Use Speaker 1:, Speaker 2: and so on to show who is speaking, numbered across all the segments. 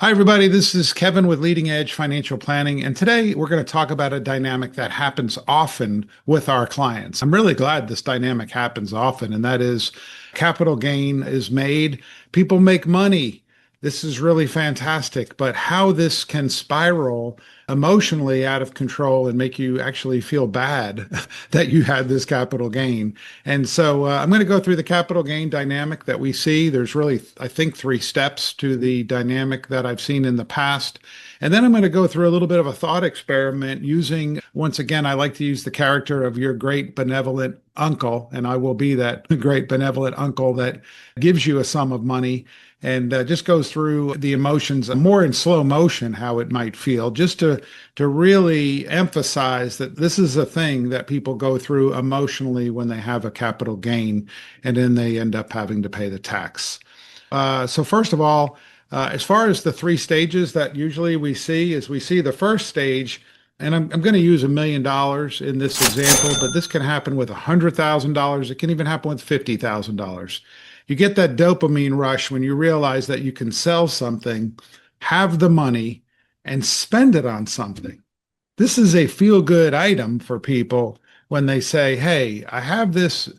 Speaker 1: Hi, everybody. This is Kevin with Leading Edge Financial Planning. And today we're going to talk about a dynamic that happens often with our clients. I'm really glad this dynamic happens often, and that is capital gain is made. People make money. This is really fantastic. But how this can spiral emotionally out of control and make you actually feel bad that you had this capital gain. And so I'm going to go through the capital gain dynamic that we see. There's really, I think, three steps to the dynamic that I've seen in the past. And then I'm going to go through a little bit of a thought experiment using, once again, I like to use the character of your great benevolent uncle, and I will be that great benevolent uncle that gives you a sum of money and just goes through the emotions more in slow motion, how it might feel, just to really emphasize that this is a thing that people go through emotionally when they have a capital gain, and then they end up having to pay the tax. So first of all, as far as the three stages that usually we see, is we see the first stage, and I'm going to use $1 million in this example, but this can happen with $100,000. It can even happen with $50,000. You get that dopamine rush when you realize that you can sell something, have the money, and spend it on something. This is a feel-good item for people when they say, hey, I have this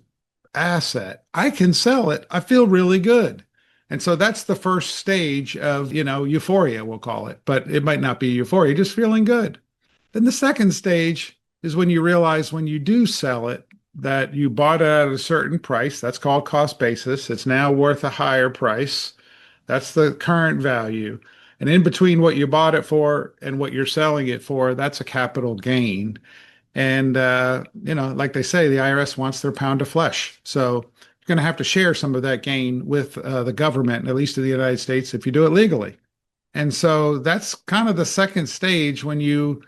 Speaker 1: asset. I can sell it. I feel really good. And so that's the first stage of, euphoria, we'll call it, but it might not be euphoria, just feeling good. Then the second stage is when you realize when you do sell it, that you bought it at a certain price. That's called cost basis. It's now worth a higher price. That's the current value. And in between what you bought it for and what you're selling it for, that's a capital gain. And, like they say, the IRS wants their pound of flesh. So you're going to have to share some of that gain with the government, at least in the United States, if you do it legally. And so that's kind of the second stage when you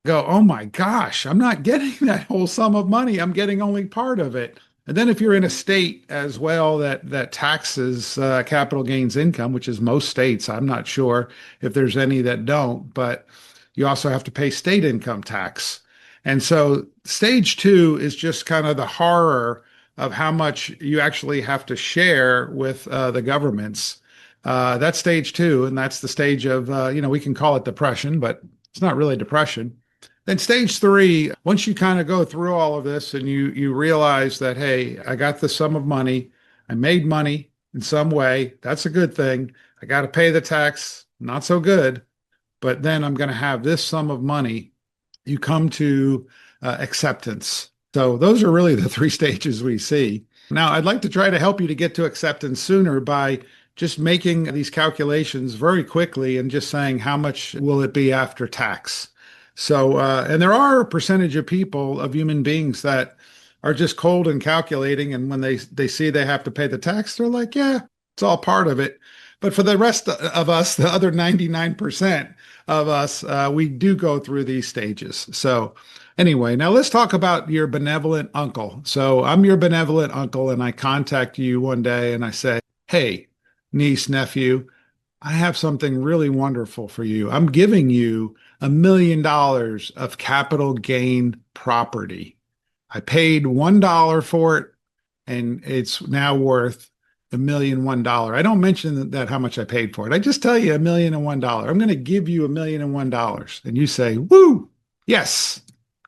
Speaker 1: go, oh my gosh, I'm not getting that whole sum of money. I'm getting only part of it. And then if you're in a state as well that taxes capital gains income, which is most states, I'm not sure if there's any that don't, but you also have to pay state income tax. And so stage two is just kind of the horror of how much you actually have to share with the governments. That's stage two, and that's the stage of, we can call it depression, but it's not really depression. Then stage three, once you kind of go through all of this and you realize that, hey, I got the sum of money, I made money in some way, that's a good thing. I got to pay the tax, not so good, but then I'm going to have this sum of money. You come to acceptance. So those are really the three stages we see. Now, I'd like to try to help you to get to acceptance sooner by just making these calculations very quickly and just saying how much will it be after tax. So, and there are a percentage of people, of human beings, that are just cold and calculating. And when they see they have to pay the tax, they're like, yeah, it's all part of it. But for the rest of us, the other 99% of us, we do go through these stages. So anyway, now let's talk about your benevolent uncle. So I'm your benevolent uncle, and I contact you one day and I say, hey, niece, nephew, I have something really wonderful for you. I'm giving you $1 million of capital gain property. I paid $1 for it, and it's now worth $1,000,001. I don't mention that how much I paid for it. I just tell you $1,000,001. I'm going to give you $1,000,001. And you say, woo, yes,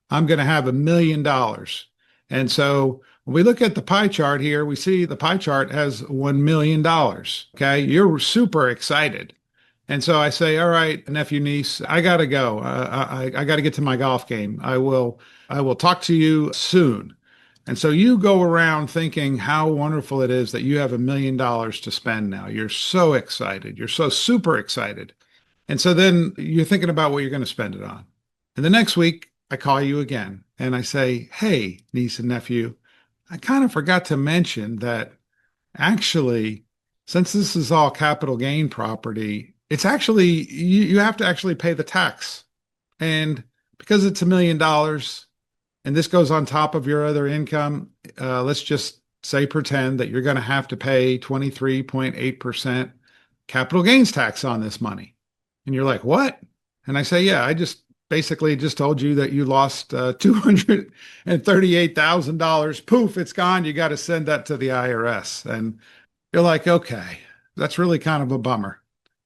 Speaker 1: I'm going to have $1,000,000. And so when we look at the pie chart here, we see the pie chart has $1 million. Okay. You're super excited. And so I say, all right, nephew, niece, I got to go. I got to get to my golf game. I will talk to you soon. And so you go around thinking how wonderful it is that you have $1 million to spend now. You're so excited. You're so super excited. And so then you're thinking about what you're going to spend it on. And the next week, I call you again and I say, hey, niece and nephew, I kind of forgot to mention that actually, since this is all capital gain property, it's actually, you have to actually pay the tax. And because it's $1 million and this goes on top of your other income, let's just say pretend that you're going to have to pay 23.8% capital gains tax on this money. And you're like, what? And I say, yeah, I just basically just told you that you lost $238,000. Poof, it's gone. You got to send that to the IRS. And you're like, okay, that's really kind of a bummer.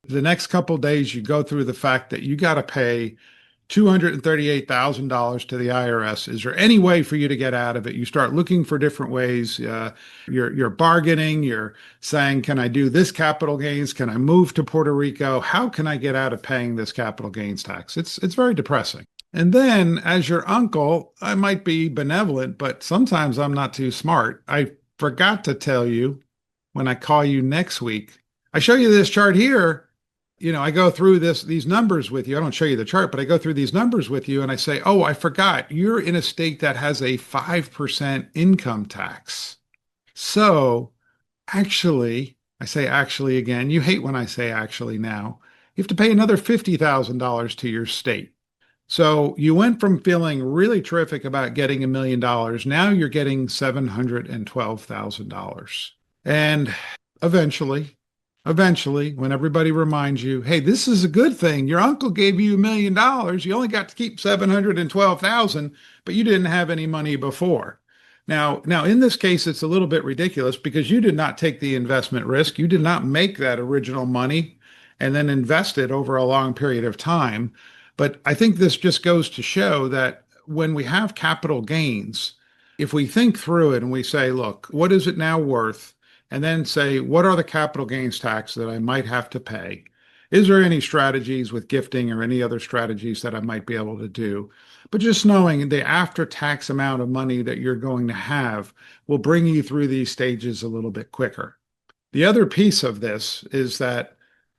Speaker 1: The next couple of days, you go through the fact that you got to pay $238,000 to the IRS. Is there any way for you to get out of it? You start looking for different ways. You're bargaining. You're saying, "Can I do this capital gains? Can I move to Puerto Rico? How can I get out of paying this capital gains tax?" It's very depressing. And then, as your uncle, I might be benevolent, but sometimes I'm not too smart. I forgot to tell you when I call you next week. I show you this chart here. I go through these numbers with you. I don't show you the chart, but I go through these numbers with you and I say, "Oh, I forgot. You're in a state that has a 5% income tax. So actually," I say actually again, you hate when I say actually now, "you have to pay another $50,000 to your state." So you went from feeling really terrific about getting $1 million. Now you're getting $712,000. And eventually, eventually, when everybody reminds you, "Hey, this is a good thing. Your uncle gave you $1 million. You only got to keep 712,000, but you didn't have any money before." Now, in this case, it's a little bit ridiculous because you did not take the investment risk. You did not make that original money and then invest it over a long period of time. But I think this just goes to show that when we have capital gains, if we think through it and we say, "Look, what is it now worth?" And then say, "What are the capital gains tax that I might have to pay? Is there any strategies with gifting or any other strategies that I might be able to do?" But just knowing the after-tax amount of money that you're going to have will bring you through these stages a little bit quicker. The other piece of this is that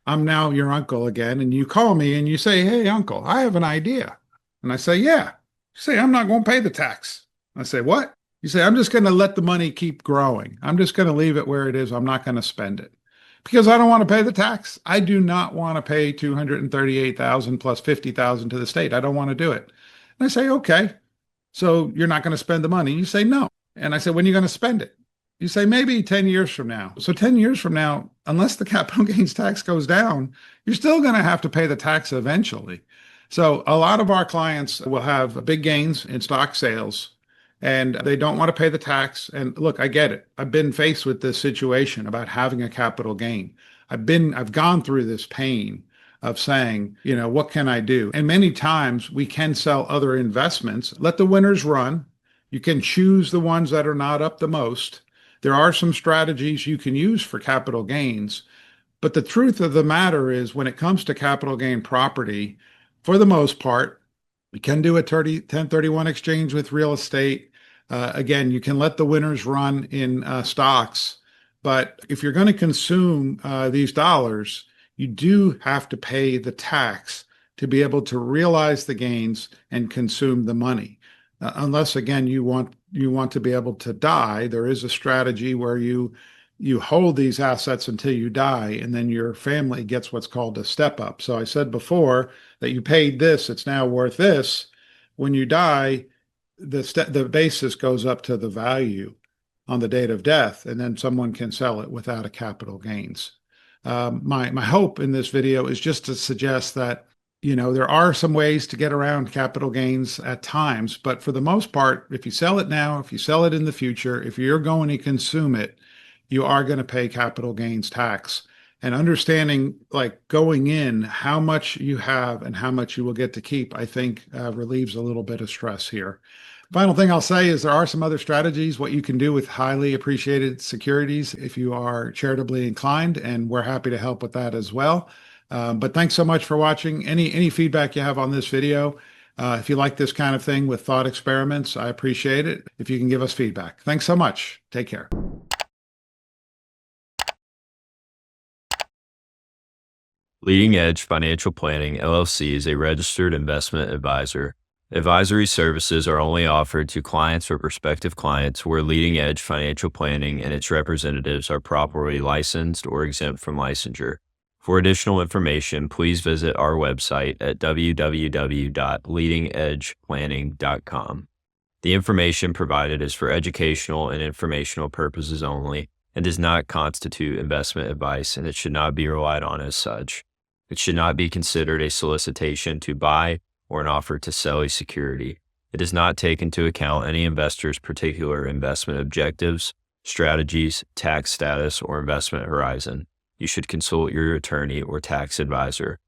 Speaker 1: I'm now your uncle again, and you call me and you say, "Hey, uncle, I have an idea." And I say, "Yeah." You say, "I'm not going to pay the tax." I say, "What?" You say, "I'm just going to let the money keep growing. I'm just going to leave it where it is. I'm not going to spend it because I don't want to pay the tax. I do not want to pay 238,000 plus 50,000 to the state. I don't want to do it." And I say, "Okay, so you're not going to spend the money." You say, "No." And I say, "When are you going to spend it?" You say, "Maybe 10 years from now." So 10 years from now, unless the capital gains tax goes down, you're still going to have to pay the tax eventually. So a lot of our clients will have big gains in stock sales and they don't want to pay the tax. And look, I get it. I've been faced with this situation about having a capital gain. I've gone through this pain of saying, "What can I do?" And many times we can sell other investments, let the winners run. You can choose the ones that are not up the most. There are some strategies you can use for capital gains. But the truth of the matter is, when it comes to capital gain property, for the most part, you can do a 1031 exchange with real estate. Again, you can let the winners run in stocks. But if you're going to consume these dollars, you do have to pay the tax to be able to realize the gains and consume the money. Unless, again, you want to be able to die, there is a strategy where you hold these assets until you die, and then your family gets what's called a step up. So I said before that you paid this, it's now worth this. When you die, the basis goes up to the value on the date of death, and then someone can sell it without a capital gains. My hope in this video is just to suggest that there are some ways to get around capital gains at times, but for the most part, if you sell it now, if you sell it in the future, if you're going to consume it, you are going to pay capital gains tax. And understanding, like going in, how much you have and how much you will get to keep, I think relieves a little bit of stress here. Final thing I'll say is there are some other strategies, what you can do with highly appreciated securities if you are charitably inclined, and we're happy to help with that as well. But thanks so much for watching. Any feedback you have on this video, if you like this kind of thing with thought experiments, I appreciate it. If you can give us feedback. Thanks so much. Take care.
Speaker 2: Leading Edge Financial Planning, LLC is a registered investment advisor. Advisory services are only offered to clients or prospective clients where Leading Edge Financial Planning and its representatives are properly licensed or exempt from licensure. For additional information, please visit our website at www.leadingedgeplanning.com. The information provided is for educational and informational purposes only and does not constitute investment advice, and it should not be relied on as such. It should not be considered a solicitation to buy or an offer to sell a security. It does not take into account any investor's particular investment objectives, strategies, tax status, or investment horizon. you should consult your attorney or tax advisor.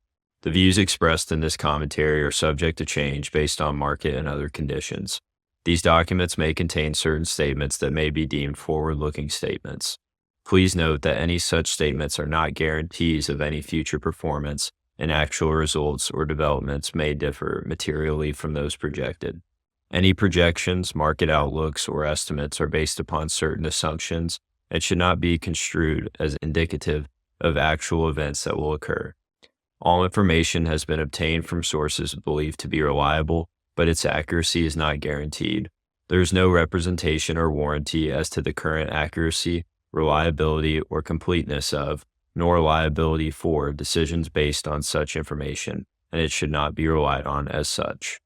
Speaker 2: The views expressed in this commentary are subject to change based on market and other conditions. These documents may contain certain statements that may be deemed forward-looking statements. Please note that any such statements are not guarantees of any future performance, and actual results or developments may differ materially from those projected. Any projections, market outlooks, or estimates are based upon certain assumptions and should not be construed as indicative of actual events that will occur. All information has been obtained from sources believed to be reliable, but its accuracy is not guaranteed. There is no representation or warranty as to the current accuracy, reliability, or completeness of, nor liability for, decisions based on such information, and it should not be relied on as such.